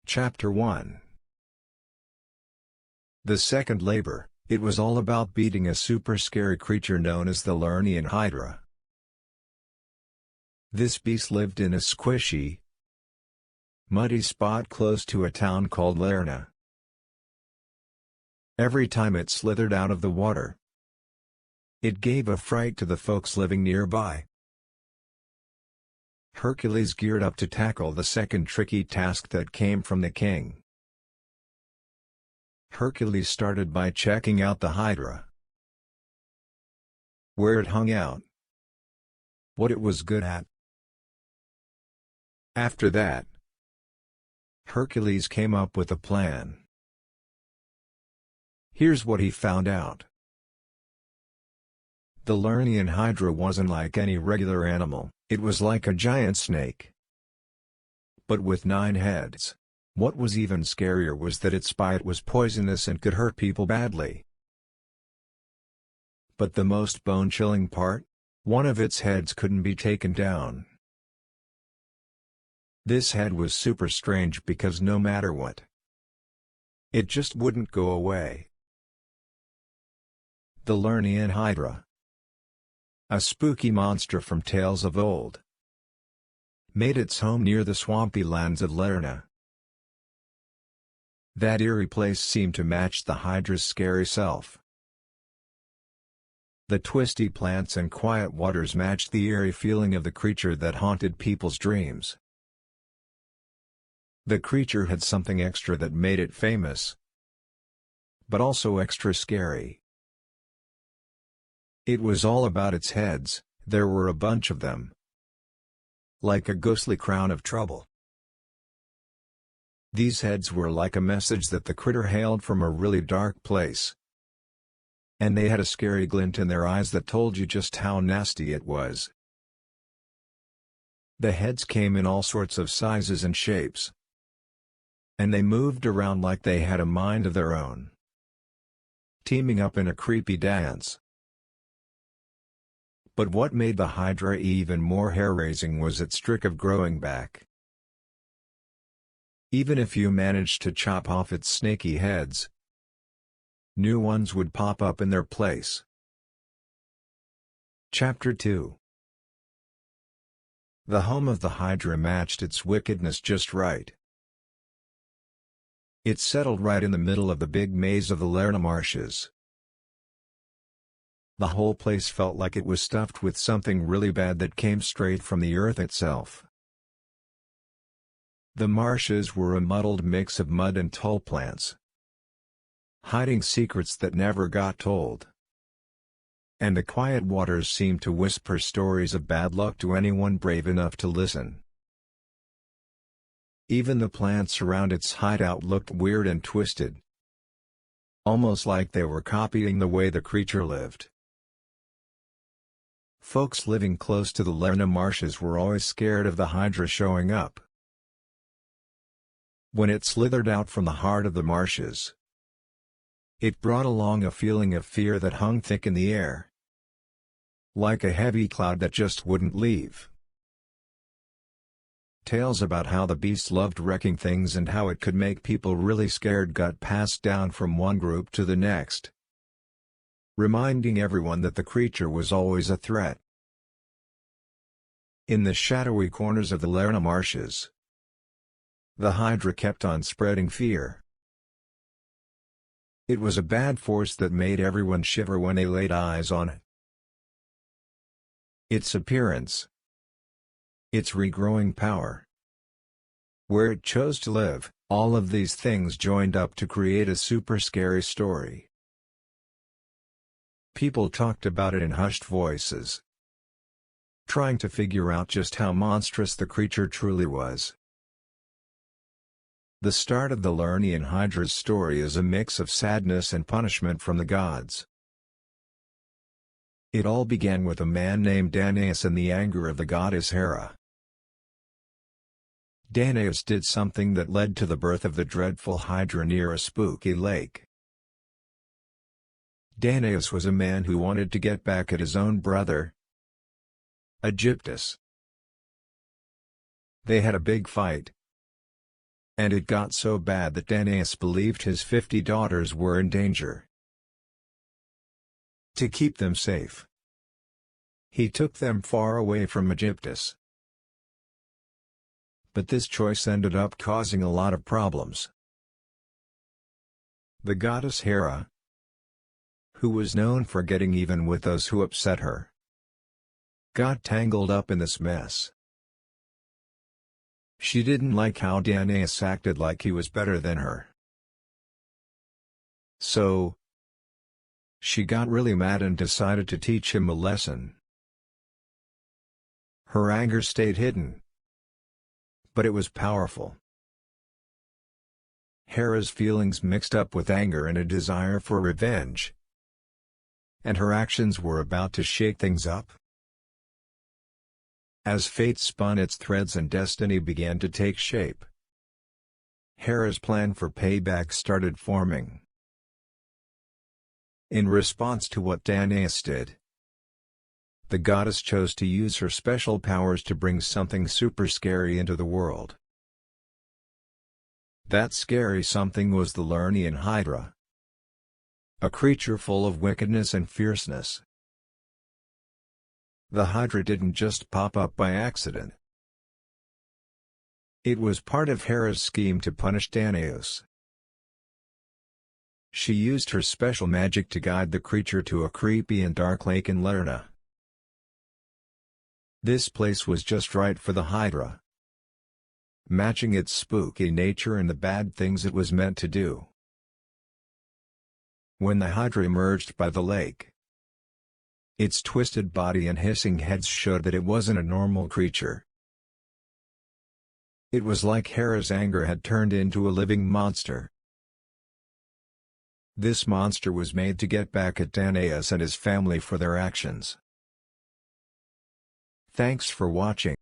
Chapter 1. The Second Labor. It was all about beating a super scary creature known as the Lernean Hydra. This beast lived in a squishy, muddy spot close to a town called Lerna. Every time it slithered out of the water, it gave a fright to the folks living nearby. Hercules geared up to tackle the second tricky task that came from the king. Hercules started by checking out the Hydra, where it hung out, what it was good at. After that, Hercules came up with a plan. Here's what he found out. The Lernean Hydra wasn't like any regular animal, it was like a giant snake, but with 9 heads. What was even scarier was that its bite was poisonous and could hurt people badly. But the most bone-chilling part? One of its heads couldn't be taken down. This head was super strange because no matter what, it just wouldn't go away. The Lernean Hydra, a spooky monster from tales of old, made its home near the swampy lands of Lerna. That eerie place seemed to match the Hydra's scary self. The twisty plants and quiet waters matched the eerie feeling of the creature that haunted people's dreams. The creature had something extra that made it famous, but also extra scary. It was all about its heads. There were a bunch of them, like a ghostly crown of trouble. These heads were like a message that the critter hailed from a really dark place. And they had a scary glint in their eyes that told you just how nasty it was. The heads came in all sorts of sizes and shapes, and they moved around like they had a mind of their own, teaming up in a creepy dance. But what made the Hydra even more hair-raising was its trick of growing back. Even if you managed to chop off its snaky heads, new ones would pop up in their place. Chapter 2. The home of the Hydra matched its wickedness just right. It settled right in the middle of the big maze of the Lerna marshes. The whole place felt like it was stuffed with something really bad that came straight from the earth itself. The marshes were a muddled mix of mud and tall plants, hiding secrets that never got told. And the quiet waters seemed to whisper stories of bad luck to anyone brave enough to listen. Even the plants around its hideout looked weird and twisted, almost like they were copying the way the creature lived. Folks living close to the Lerna marshes were always scared of the Hydra showing up. When it slithered out from the heart of the marshes, it brought along a feeling of fear that hung thick in the air, like a heavy cloud that just wouldn't leave. Tales about how the beast loved wrecking things and how it could make people really scared got passed down from one group to the next, reminding everyone that the creature was always a threat. In the shadowy corners of the Lerna marshes, the Hydra kept on spreading fear. It was a bad force that made everyone shiver when they laid eyes on it. Its appearance, its regrowing power, where it chose to live, all of these things joined up to create a super scary story. People talked about it in hushed voices, trying to figure out just how monstrous the creature truly was. The start of the Lernean Hydra's story is a mix of sadness and punishment from the gods. It all began with a man named Danaus and the anger of the goddess Hera. Danaus did something that led to the birth of the dreadful Hydra near a spooky lake. Danaus was a man who wanted to get back at his own brother, Aegyptus. They had a big fight, And it got so bad that Danaus believed his 50 daughters were in danger. To keep them safe, he took them far away from Egyptus. But this choice ended up causing a lot of problems. The goddess Hera, who was known for getting even with those who upset her, got tangled up in this mess. She didn't like how Danaus acted like he was better than her. So, she got really mad and decided to teach him a lesson. Her anger stayed hidden, but it was powerful. Hera's feelings mixed up with anger and a desire for revenge, and her actions were about to shake things up. As fate spun its threads and destiny began to take shape, Hera's plan for payback started forming. In response to what Danaus did, the goddess chose to use her special powers to bring something super scary into the world. That scary something was the Lernean Hydra, a creature full of wickedness and fierceness. The Hydra didn't just pop up by accident. It was part of Hera's scheme to punish Danaus. She used her special magic to guide the creature to a creepy and dark lake in Lerna. This place was just right for the Hydra, matching its spooky nature and the bad things it was meant to do. When the Hydra emerged by the lake, its twisted body and hissing heads showed that it wasn't a normal creature. It was like Hera's anger had turned into a living monster. This monster was made to get back at Danaus and his family for their actions. Thanks for watching.